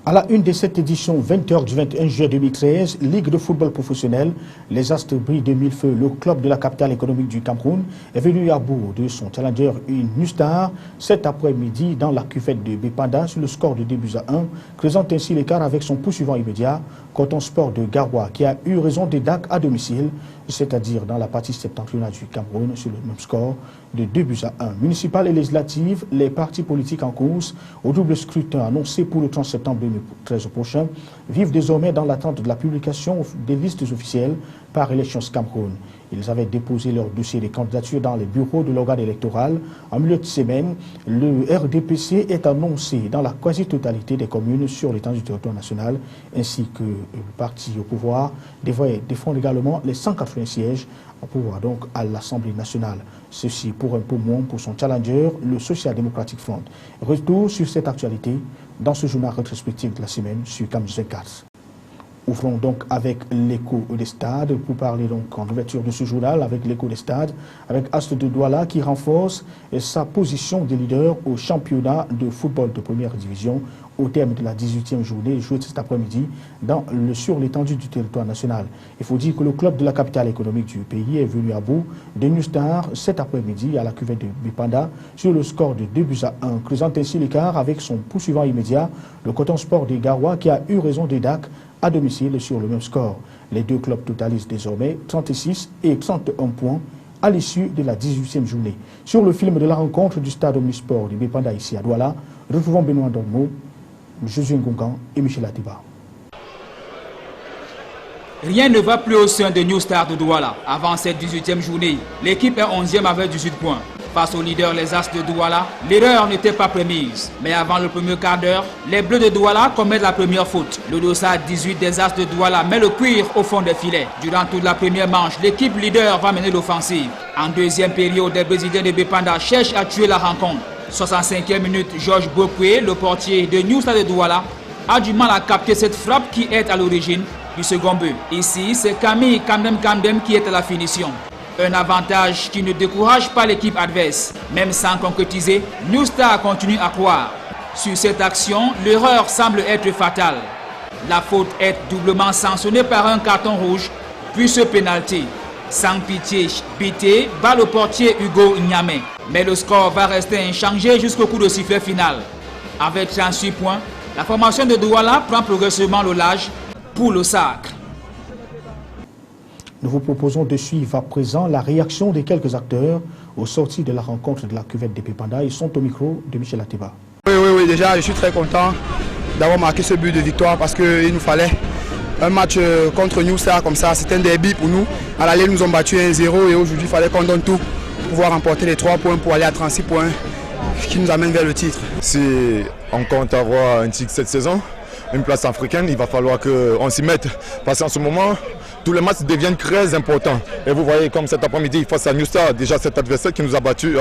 À la une de cette édition 20h du 21 juillet 2013, Ligue de football professionnel, les Astres brillent de mille feux. Le club de la capitale économique du Cameroun est venu à bout de son challenger, une New Star, cet après-midi dans la cuvette de Bépanda sur le score de 2-1, creusant ainsi l'écart avec son poursuivant immédiat, Coton Sport de Garoua, qui a eu raison des DAC à domicile, c'est-à-dire dans la partie septentrionale du Cameroun sur le même score de 2-1. Municipales et législatives, les partis politiques en course au double scrutin annoncé pour le 30 septembre 2013 prochain vivent désormais dans l'attente de la publication des listes officielles par Elections Cameroun. Ils avaient déposé leur dossier de candidature dans les bureaux de l'organe électoral. En milieu de semaine, le RDPC est annoncé dans la quasi-totalité des communes sur l'étendue du territoire national, ainsi que le parti au pouvoir devrait défendre également les 180 sièges au pouvoir donc à l'Assemblée nationale. Ceci pour un peu moins pour son challenger, le Social Democratic Front. Retour sur cette actualité dans ce journal rétrospectif de la semaine sur Camus 24. Ouvrons donc avec l'écho des stades pour parler donc en ouverture de ce journal avec l'écho des stades, avec Astre de Douala qui renforce sa position de leader au championnat de football de première division au terme de la 18e journée jouée cet après-midi sur l'étendue du territoire national. Il faut dire que le club de la capitale économique du pays est venu à bout de New Star cet après-midi à la cuvette de Bipanda sur le score de 2-1, creusant ainsi l'écart avec son poursuivant immédiat, le Coton Sport de Garoua qui a eu raison des DAC à domicile sur le même score. Les deux clubs totalisent désormais 36 et 31 points à l'issue de la 18e journée. Sur le film de la rencontre du stade Omnisport de Bépanda ici à Douala, retrouvons Benoît Dormo, Josué Ngongan et Michel Atiba. Rien ne va plus au sein de New Star de Douala. Avant cette 18e journée, l'équipe est 11e avec 18 points. Face aux leaders, les As de Douala, l'erreur n'était pas permise. Mais avant le premier quart d'heure, les Bleus de Douala commettent la première faute. Le dossard 18 des As de Douala met le cuir au fond des filets. Durant toute la première manche, l'équipe leader va mener l'offensive. En deuxième période, les Brésiliens de Bépanda cherchent à tuer la rencontre. 65e minute, Georges Bokwe, le portier de New Star de Douala, a du mal à capter cette frappe qui est à l'origine du second but. Ici, c'est Camille Kandem qui est à la finition. Un avantage qui ne décourage pas l'équipe adverse. Même sans concrétiser, New Star continue à croire. Sur cette action, l'erreur semble être fatale. La faute est doublement sanctionnée par un carton rouge, puis ce pénalty. Sans pitié, Bité bat le portier Hugo Nyame. Mais le score va rester inchangé jusqu'au coup de sifflet final. Avec 38 points, la formation de Douala prend progressivement le large pour le sacre. Nous vous proposons de suivre à présent la réaction des quelques acteurs au sorti de la rencontre de la cuvette de Bépanda. Ils sont au micro de Michel Atiba. Oui, déjà je suis très content d'avoir marqué ce but de victoire parce qu'il nous fallait un match contre New Star comme ça. C'était un derby pour nous. À l'aller, nous ont battu 1-0 et aujourd'hui il fallait qu'on donne tout pour pouvoir remporter les 3 points pour aller à 36 points qui nous amène vers le titre. Si on compte avoir un titre cette saison, une place africaine, il va falloir qu'on s'y mette parce qu'en ce moment, tous les matchs deviennent très importants. Et vous voyez comme cet après-midi face à New Star, déjà cet adversaire qui nous a battus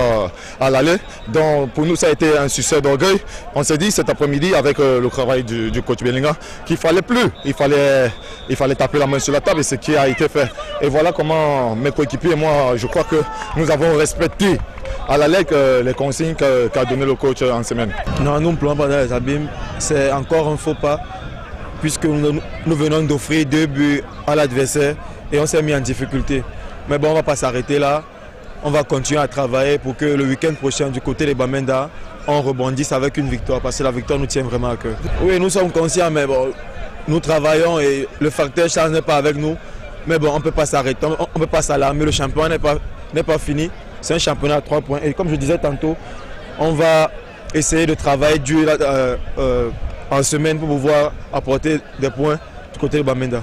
à l'aller. Donc pour nous ça a été un succès d'orgueil. On s'est dit cet après-midi avec le travail du coach Bellinga qu'il fallait plus. Il fallait taper la main sur la table et ce qui a été fait. Et voilà comment mes coéquipiers et moi, je crois que nous avons respecté à la lettre les consignes qu'a donné le coach en semaine. Non, nous ne plombons pas dans les abîmes. C'est encore un faux pas. Puisque nous venons d'offrir 2 buts à l'adversaire et on s'est mis en difficulté. Mais bon, on ne va pas s'arrêter là. On va continuer à travailler pour que le week-end prochain, du côté des Bamenda, on rebondisse avec une victoire, parce que la victoire nous tient vraiment à cœur. Oui, nous sommes conscients, mais bon, nous travaillons et le facteur chance n'est pas avec nous. Mais bon, on ne peut pas s'arrêter, on ne peut pas s'alarmer. Le championnat n'est pas fini. C'est un championnat à 3 points. Et comme je disais tantôt, on va essayer de travailler dur en semaine pour pouvoir apporter des points du côté de Bamenda.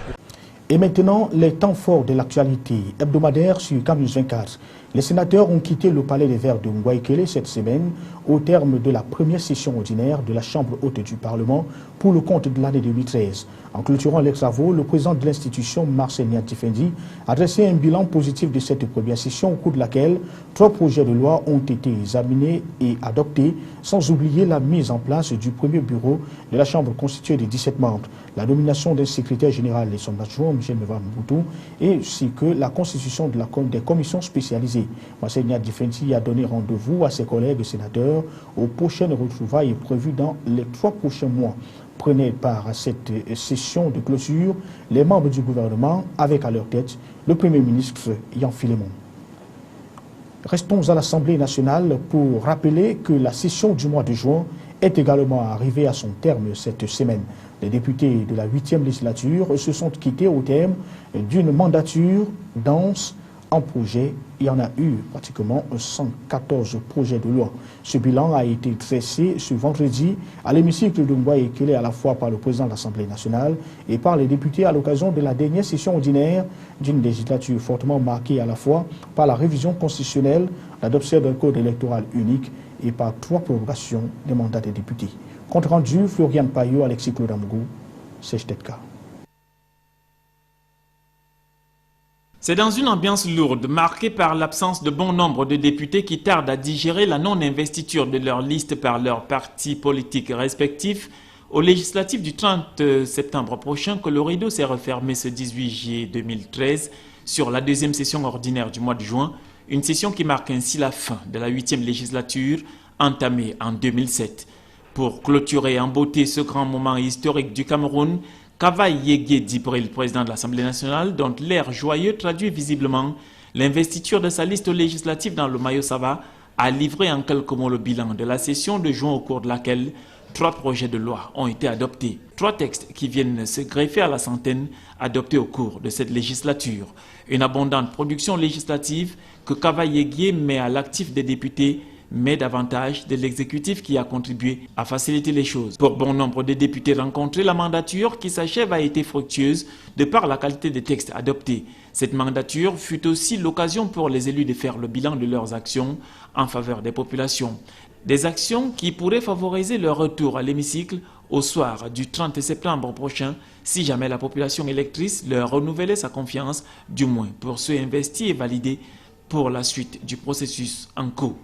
Et maintenant, les temps forts de l'actualité hebdomadaire sur Camus 24. Les sénateurs ont quitté le palais des Verts de Ngouaïkele cette semaine au terme de la première session ordinaire de la Chambre haute du Parlement pour le compte de l'année 2013. En clôturant les travaux, le président de l'institution, Marcel Niatifendi, a dressé un bilan positif de cette première session au cours de laquelle 3 projets de loi ont été examinés et adoptés, sans oublier la mise en place du premier bureau de la Chambre constituée de 17 membres, la nomination d'un secrétaire général et son adjoint, Michel Meva Mboutou, et ainsi que la constitution des commissions spécialisées. Marcel Niatifendi a donné rendez-vous à ses collègues sénateurs aux prochaines retrouvailles prévues dans les 3 prochains mois. prenaient part à cette session de clôture les membres du gouvernement avec à leur tête le Premier ministre Yan Filemon. Restons à l'Assemblée nationale pour rappeler que la session du mois de juin est également arrivée à son terme cette semaine. Les députés de la 8e législature se sont quittés au terme d'une mandature dense en projet. Il y en a eu pratiquement 114 projets de loi. Ce bilan a été dressé ce vendredi à l'hémicycle de Ngoye-Ekele à la fois par le président de l'Assemblée nationale et par les députés à l'occasion de la dernière session ordinaire d'une législature fortement marquée à la fois par la révision constitutionnelle, l'adoption d'un code électoral unique et par 3 prorogations des mandats des députés. Compte rendu, Florian Payot, Alexis Claude Amougou, CHTK. C'est dans une ambiance lourde, marquée par l'absence de bon nombre de députés qui tardent à digérer la non-investiture de leur liste par leurs partis politiques respectifs, aux législatives du 30 septembre prochain que le rideau s'est refermé ce 18 juillet 2013 sur la deuxième session ordinaire du mois de juin, une session qui marque ainsi la fin de la 8e législature entamée en 2007. Pour clôturer en beauté ce grand moment historique du Cameroun, Kavaï Yégué Djibril, président de l'Assemblée nationale, dont l'air joyeux traduit visiblement l'investiture de sa liste législative dans le Mayo Sava, a livré en quelques mots le bilan de la session de juin au cours de laquelle 3 projets de loi ont été adoptés. 3 textes qui viennent se greffer à la centaine adoptés au cours de cette législature. Une abondante production législative que Kavaï Yégué met à l'actif des députés, mais davantage de l'exécutif qui a contribué à faciliter les choses. Pour bon nombre de députés rencontrés, la mandature qui s'achève a été fructueuse de par la qualité des textes adoptés. Cette mandature fut aussi l'occasion pour les élus de faire le bilan de leurs actions en faveur des populations. Des actions qui pourraient favoriser leur retour à l'hémicycle au soir du 30 septembre prochain, si jamais la population électrice leur renouvelait sa confiance, du moins pour ceux investis et validés pour la suite du processus en cours.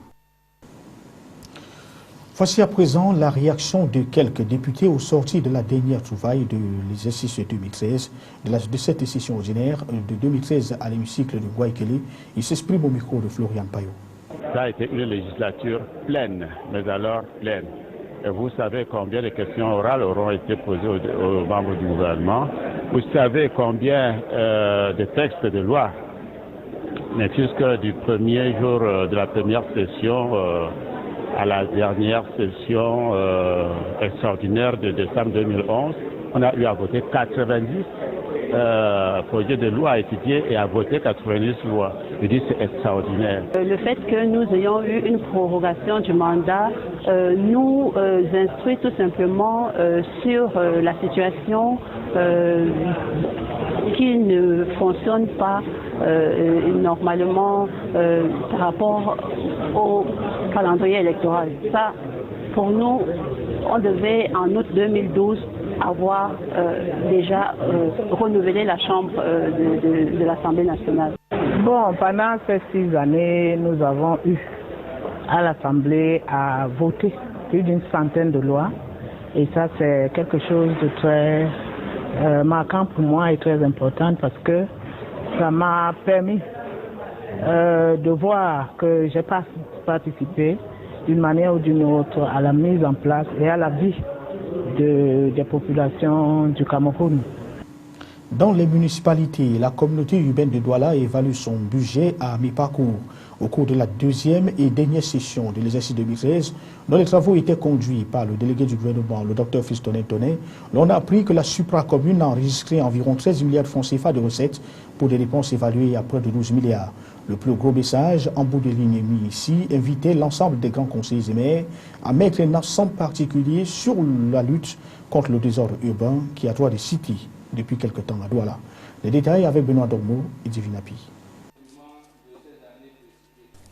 Voici à présent la réaction de quelques députés aux sorties de la dernière trouvaille de l'exercice 2013, de cette session ordinaire de 2013 à l'hémicycle de Ngoye-Ekele. Il s'exprime au micro de Florian Payot. Ça a été une législature pleine, mais alors pleine. Et vous savez combien de questions orales auront été posées aux membres du gouvernement. Vous savez combien de textes de loi, mais jusque du premier jour de la première session à la dernière session extraordinaire de décembre 2011, on a eu à voter 90 projets de loi à étudier et à voter 90 lois. Je dis c'est extraordinaire. Le fait que nous ayons eu une prorogation du mandat nous instruit tout simplement sur la situation qui ne fonctionne pas normalement par rapport au calendrier électoral. Ça, pour nous, on devait en août 2012 avoir déjà renouvelé la Chambre de l'Assemblée nationale. Bon, pendant ces 6 années, nous avons eu à l'Assemblée à voter plus d'une centaine de lois. Et ça, c'est quelque chose de très marquant pour moi et très important parce que ça m'a permis de voir que j'ai participé d'une manière ou d'une autre à la mise en place et à la vie des populations du Cameroun. Dans les municipalités, la communauté urbaine de Douala évalue son budget à mi-parcours. Au cours de la deuxième et dernière session de l'exercice 2013, dont les travaux étaient conduits par le délégué du gouvernement, le Dr Fiston Tonnet, l'on a appris que la supracommune a enregistré environ 13 milliards de francs CFA de recettes pour des dépenses évaluées à près de 12 milliards. Le plus gros message, en bout de ligne émis ici, invitait l'ensemble des grands conseillers et maires à mettre un accent particulier sur la lutte contre le désordre urbain qui a droit de citer depuis quelque temps à Douala. Les détails avec Benoît Dormo et Divinapi.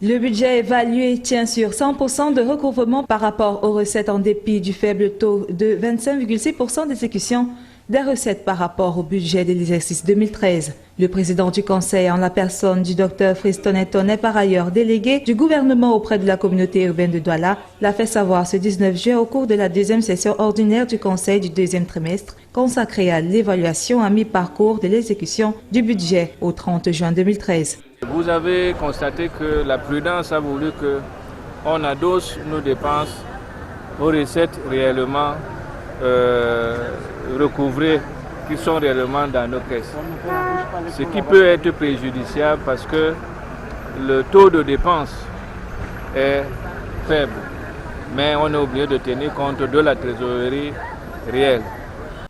Le budget évalué tient sur 100% de recouvrement par rapport aux recettes en dépit du faible taux de 25,6% d'exécution des recettes par rapport au budget de l'exercice 2013. Le président du conseil, en la personne du Dr Fiston Tonnet, par ailleurs délégué du gouvernement auprès de la communauté urbaine de Douala, l'a fait savoir ce 19 juin au cours de la deuxième session ordinaire du conseil du deuxième trimestre consacrée à l'évaluation à mi-parcours de l'exécution du budget au 30 juin 2013. Vous avez constaté que la prudence a voulu qu'on adosse nos dépenses aux recettes réellement recouvrés qui sont réellement dans nos caisses. Ce qui peut être préjudiciable parce que le taux de dépense est faible. Mais on est obligé de tenir compte de la trésorerie réelle.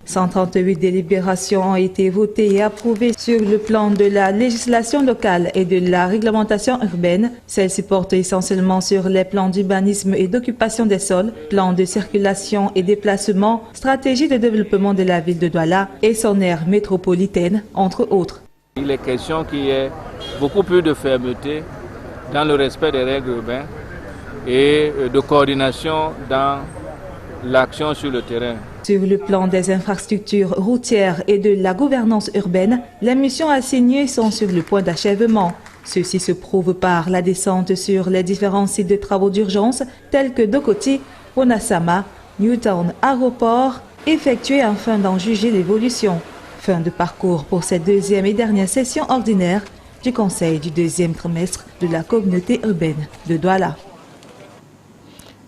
138 délibérations ont été votées et approuvées sur le plan de la législation locale et de la réglementation urbaine. Celles-ci portent essentiellement sur les plans d'urbanisme et d'occupation des sols, plans de circulation et déplacement, stratégie de développement de la ville de Douala et son aire métropolitaine, entre autres. Il est question qu'il y ait beaucoup plus de fermeté dans le respect des règles urbaines et de coordination dans l'action sur le terrain. Sur le plan des infrastructures routières et de la gouvernance urbaine, les missions assignées sont sur le point d'achèvement. Ceci se prouve par la descente sur les différents sites de travaux d'urgence tels que Dokoti, Onasama, Newtown Aéroport, effectués afin d'en juger l'évolution. Fin de parcours pour cette deuxième et dernière session ordinaire du Conseil du deuxième trimestre de la communauté urbaine de Douala.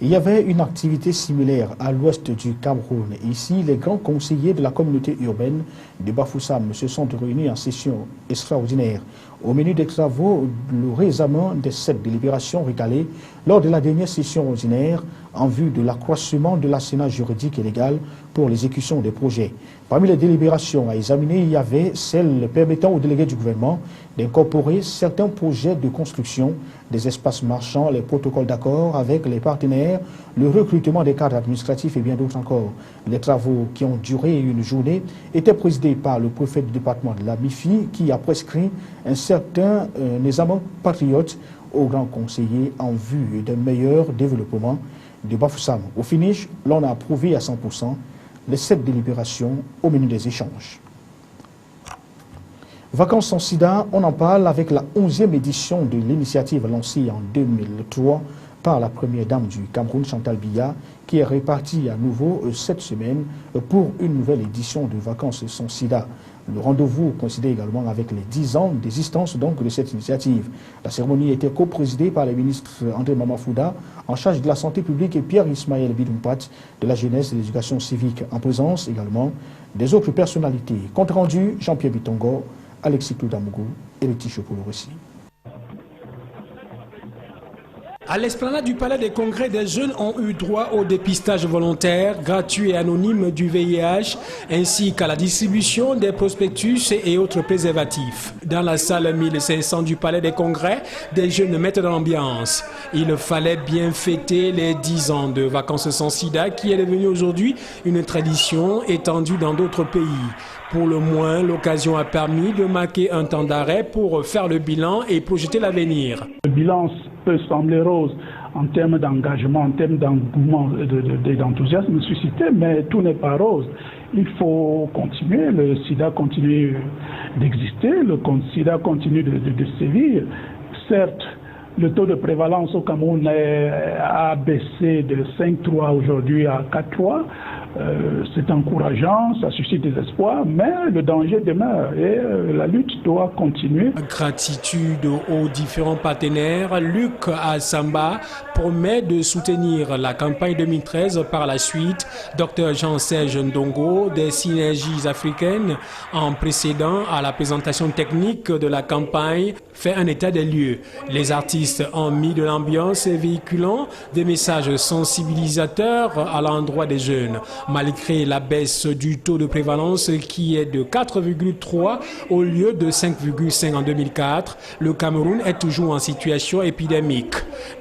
Il y avait une activité similaire à l'ouest du Cameroun. Ici, les grands conseillers de la communauté urbaine de Bafoussam se sont réunis en session extraordinaire. Au menu des travaux, le réexamen des 7 délibérations recalées lors de la dernière session ordinaire en vue de l'accroissement de l'arsenal juridique et légal pour l'exécution des projets. Parmi les délibérations à examiner, il y avait celle permettant aux délégués du gouvernement d'incorporer certains projets de construction des espaces marchands, les protocoles d'accord avec les partenaires, le recrutement des cadres administratifs et bien d'autres encore. Les travaux qui ont duré une journée étaient présidés par le préfet du département de la MIFI qui a prescrit un certain examen patriote aux grands conseillers en vue d'un meilleur développement de Bafoussam. Au finish, l'on a approuvé à 100% les 7 délibérations au menu des échanges. Vacances sans sida, on en parle avec la 11e édition de l'initiative lancée en 2003 par la première dame du Cameroun, Chantal Biya, qui est répartie à nouveau cette semaine pour une nouvelle édition de Vacances sans sida. Le rendez-vous coïncidait également avec les 10 ans d'existence de cette initiative. La cérémonie a été co-présidée par les ministres André Mamafouda, en charge de la santé publique, et Pierre Ismaël Bidoumpat, de la jeunesse et de l'éducation civique, en présence également des autres personnalités. Compte rendu, Jean-Pierre Bitongo, Alexis Cloudamougou et Letty pour le récit. À l'esplanade du Palais des Congrès, des jeunes ont eu droit au dépistage volontaire, gratuit et anonyme du VIH, ainsi qu'à la distribution des prospectus et autres préservatifs. Dans la salle 1500 du Palais des Congrès, des jeunes mettent dans l'ambiance. Il fallait bien fêter les 10 ans de Vacances sans sida qui est devenu aujourd'hui une tradition étendue dans d'autres pays. Pour le moins, l'occasion a permis de marquer un temps d'arrêt pour faire le bilan et projeter l'avenir. Le bilan peut sembler rose en termes d'engagement, en termes d'engouement et d'enthousiasme suscité, mais tout n'est pas rose. Il faut continuer, le sida continue d'exister, le sida continue de sévir. Certes, le taux de prévalence au Cameroun a baissé de 5,3 aujourd'hui à 4,3. C'est encourageant, ça suscite des espoirs, mais le danger demeure et la lutte doit continuer. Gratitude aux différents partenaires, Luc Assamba promet de soutenir la campagne 2013 par la suite. Dr Jean-Serge Ndongo des Synergies africaines, en précédant à la présentation technique de la campagne, fait un état des lieux. Les artistes ont mis de l'ambiance véhiculant des messages sensibilisateurs à l'endroit des jeunes. Malgré la baisse du taux de prévalence qui est de 4,3 au lieu de 5,5 en 2004, le Cameroun est toujours en situation épidémique.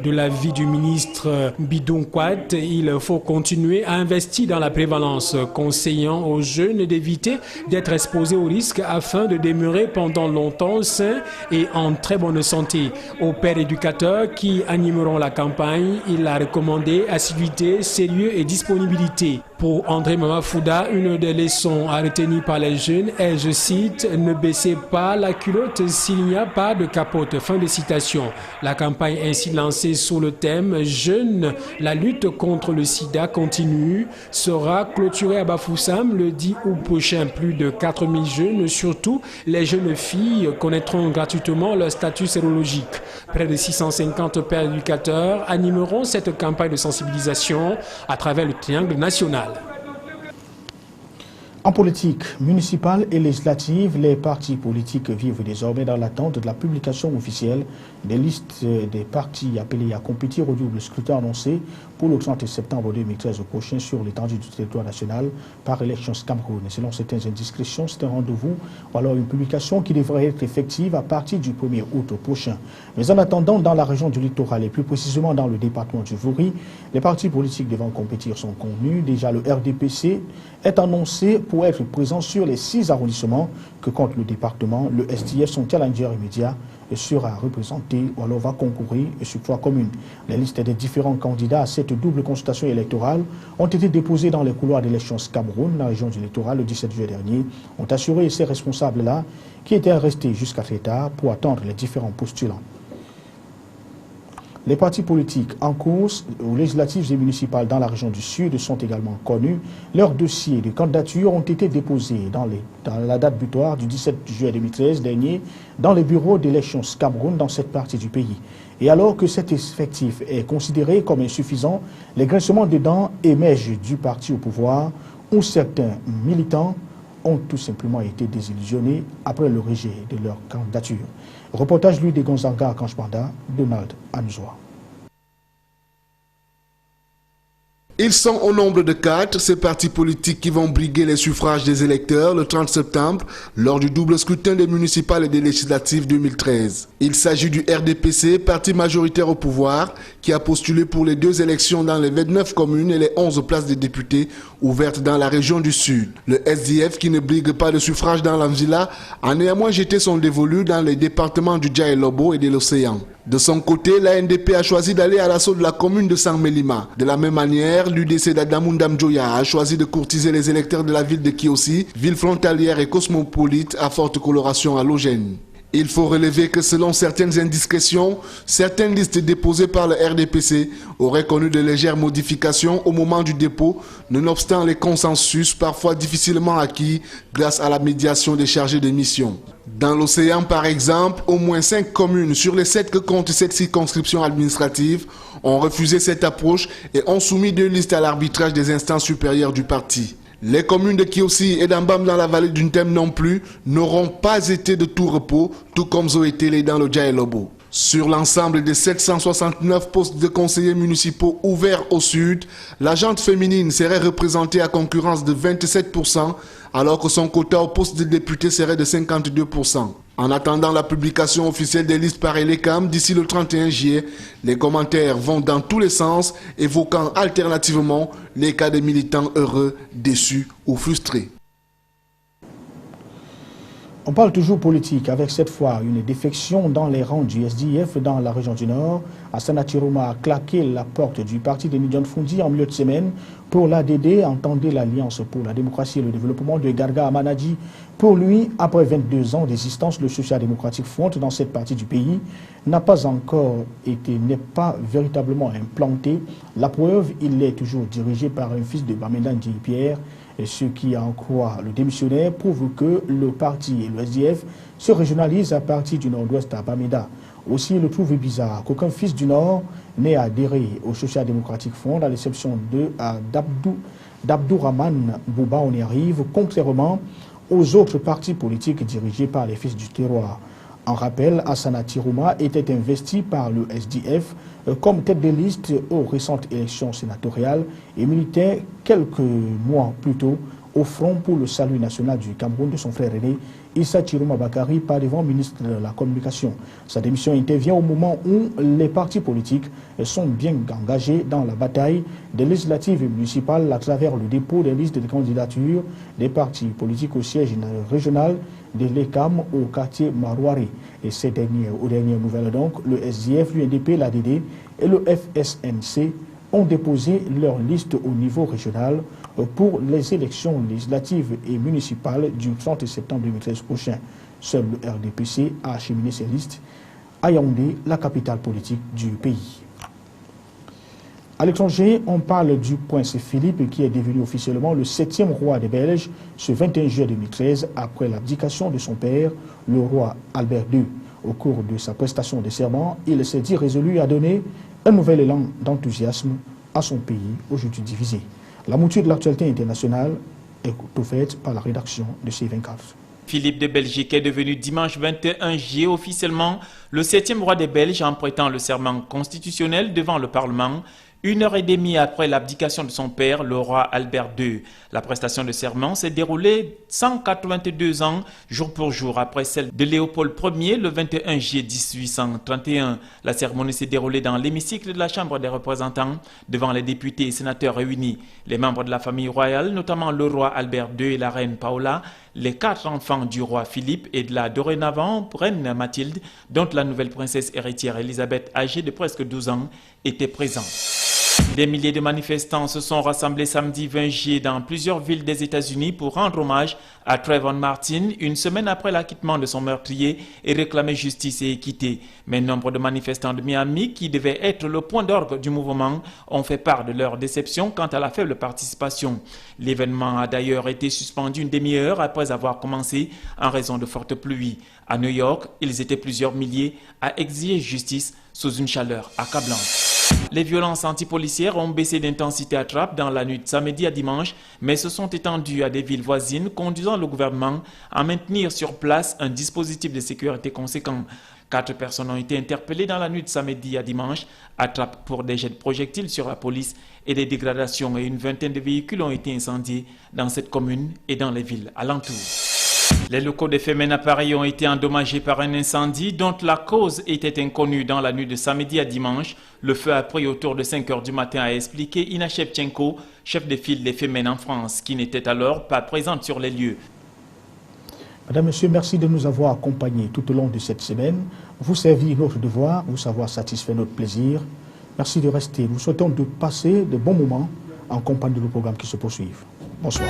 De l'avis du ministre Bidoumpat, il faut continuer à investir dans la prévalence, conseillant aux jeunes d'éviter d'être exposés au risque afin de demeurer pendant longtemps sains et en très bonne santé. Aux pères éducateurs qui animeront la campagne, il a recommandé assiduité, sérieux et disponibilité. Pour André Mamafouda, une des leçons à retenir par les jeunes est, je cite, « Ne baissez pas la culotte s'il n'y a pas de capote ». Fin de citation. La campagne ainsi lancée sous le thème « Jeunes, la lutte contre le sida continue » sera clôturée à Bafoussam le 10 août prochain. Plus de 4000 jeunes, surtout les jeunes filles, connaîtront gratuitement leur statut sérologique. Près de 650 pères éducateurs animeront cette campagne de sensibilisation à travers le triangle national. En politique municipale et législative, les partis politiques vivent désormais dans l'attente de la publication officielle des listes des partis appelés à compétir au double scrutin annoncé pour le 30 septembre 2013 prochain sur l'étendue du territoire national par Elections Cameroun. Et selon certaines indiscrétions, c'est un rendez-vous ou alors une publication qui devrait être effective à partir du 1er août prochain. Mais en attendant, dans la région du littoral et plus précisément dans le département du Vouri, les partis politiques devant compétir sont connus. Déjà, le RDPC est annoncé pour être présent sur les 6 arrondissements que compte le département. Le SDF, son challenger immédiat, sera représenté ou alors va concourir sur 3 communes. Les listes des différents candidats à cette double consultation électorale ont été déposées dans les couloirs d'Elections Cameroun, la région du littoral, le 17 juillet dernier, ont assuré ces responsables-là qui étaient restés jusqu'à très tard pour attendre les différents postulants. Les partis politiques en course aux législatives et municipales dans la région du Sud sont également connus. Leurs dossiers de candidature ont été déposés dans la date butoir du 17 juillet 2013 dernier dans les bureaux d'Elections Cameroun dans cette partie du pays. Et alors que cet effectif est considéré comme insuffisant, les grincements de dents émergent du parti au pouvoir où certains militants ont tout simplement été désillusionnés après le rejet de leur candidature. Reportage lui de Gonzaga Kanchpanda, Donald Anzoua. Ils sont au nombre de 4, ces partis politiques qui vont briguer les suffrages des électeurs le 30 septembre lors du double scrutin des municipales et des législatives 2013. Il s'agit du RDPC, parti majoritaire au pouvoir, qui a postulé pour les 2 élections dans les 29 communes et les 11 places de députés ouvertes dans la région du Sud. Le SDF, qui ne brigue pas de suffrage dans l'Anvila, a néanmoins jeté son dévolu dans les départements du Djaïlobo et de l'Océan. De son côté, la NDP a choisi d'aller à l'assaut de la commune de Sangmelima. De la même manière, l'UDC d'Adamundam Djoya a choisi de courtiser les électeurs de la ville de Kiossi, ville frontalière et cosmopolite à forte coloration halogène. Il faut relever que selon certaines indiscrétions, certaines listes déposées par le RDPC auraient connu de légères modifications au moment du dépôt, nonobstant les consensus parfois difficilement acquis grâce à la médiation des chargés de mission. Dans l'Océan, par exemple, au moins 5 communes sur les 7 que compte cette circonscription administrative ont refusé cette approche et ont soumis 2 listes à l'arbitrage des instances supérieures du parti. Les communes de Kiossi et d'Ambam dans la vallée d'une Thème non plus n'auront pas été de tout repos, tout comme Zoétélé dans le Djaïlobo. Sur l'ensemble des 769 postes de conseillers municipaux ouverts au Sud, la gente féminine serait représentée à concurrence de 27%, alors que son quota au poste de député serait de 52%. En attendant la publication officielle des listes par Elecam d'ici le 31 juillet, les commentaires vont dans tous les sens, évoquant alternativement les cas de militants heureux, déçus ou frustrés. On parle toujours politique avec cette fois une défection dans les rangs du SDF dans la région du Nord. Hassan Chiroma a claqué la porte du parti de Nidjon Fundi en milieu de semaine pour l'ADD, entendez l'Alliance pour la démocratie et le développement de Garga Amanadi. Pour lui, après 22 ans d'existence, le Social-Démocratique Front dans cette partie du pays n'est pas véritablement implanté. La preuve, il est toujours dirigé par un fils de Bamenda Ndiaye Pierre. Et ce qui en croit le démissionnaire prouve que le parti et le SDF se régionalisent à partir du nord-ouest à Bamenda. Aussi, il trouve bizarre qu'aucun fils du Nord n'ait adhéré au Social-Démocratique Front, à l'exception d'Abdourahman Bouba, on y arrive, contrairement aux autres partis politiques dirigés par les fils du terroir. En rappel, Hassan Chiroma était investi par le SDF comme tête de liste aux récentes élections sénatoriales et militait quelques mois plus tôt au Front pour le salut national du Cameroun de son frère aîné, Issa Chiroma Bakari, par devant ministre de la Communication. Sa démission intervient au moment où les partis politiques sont bien engagés dans la bataille des législatives et municipales à travers le dépôt des listes de candidatures des partis politiques au siège régional de l'ECAM au quartier Marouari. Et aux dernières nouvelles donc, le SDF, l'UNDP, l'ADD et le FSNC ont déposé leur liste au niveau régional pour les élections législatives et municipales du 30 septembre 2013 prochain. Seul le RDPC a acheminé ses listes à Yaoundé, la capitale politique du pays. À l'étranger, on parle du prince Philippe qui est devenu officiellement le 7e roi des Belges ce 21 juillet 2013 après l'abdication de son père, le roi Albert II. Au cours de sa prestation de serment, il s'est dit résolu à donner un nouvel élan d'enthousiasme à son pays aujourd'hui divisé. La mouture de l'actualité internationale est tout fait par la rédaction de C24. Philippe de Belgique est devenu dimanche 21 juillet officiellement le 7e roi des Belges en prêtant le serment constitutionnel devant le Parlement, 1h30 après l'abdication de son père, le roi Albert II. La prestation de serment s'est déroulée 182 ans, jour pour jour, après celle de Léopold Ier le 21 juillet 1831. La cérémonie s'est déroulée dans l'hémicycle de la Chambre des représentants, devant les députés et sénateurs réunis. Les membres de la famille royale, notamment le roi Albert II et la reine Paola, les 4 enfants du roi Philippe et de la dorénavant reine Mathilde, dont la nouvelle princesse héritière Elisabeth, âgée de presque 12 ans, étaient présents. Des milliers de manifestants se sont rassemblés samedi 20 juillet dans plusieurs villes des États-Unis pour rendre hommage à Trayvon Martin, une semaine après l'acquittement de son meurtrier, et réclamer justice et équité. Mais nombre de manifestants de Miami, qui devaient être le point d'orgue du mouvement, ont fait part de leur déception quant à la faible participation. L'événement a d'ailleurs été suspendu une demi-heure après avoir commencé en raison de fortes pluies. À New York, ils étaient plusieurs milliers à exiger justice sous une chaleur accablante. Les violences antipolicières ont baissé d'intensité à Trappes dans la nuit de samedi à dimanche, mais se sont étendues à des villes voisines, conduisant le gouvernement à maintenir sur place un dispositif de sécurité conséquent. 4 personnes ont été interpellées dans la nuit de samedi à dimanche à Trappes pour des jets de projectiles sur la police et des dégradations, et une vingtaine de véhicules ont été incendiés dans cette commune et dans les villes alentours. Les locaux de Femen à Paris ont été endommagés par un incendie dont la cause était inconnue dans la nuit de samedi à dimanche. Le feu a pris autour de 5 h du matin, a expliqué Ina Shevchenko, chef de file des Femen en France, qui n'était alors pas présente sur les lieux. Madame, Monsieur, merci de nous avoir accompagnés tout au long de cette semaine. Vous servir notre devoir, vous savoir satisfaire notre plaisir. Merci de rester. Nous souhaitons de passer de bons moments en compagnie de nos programmes qui se poursuivent. Bonsoir.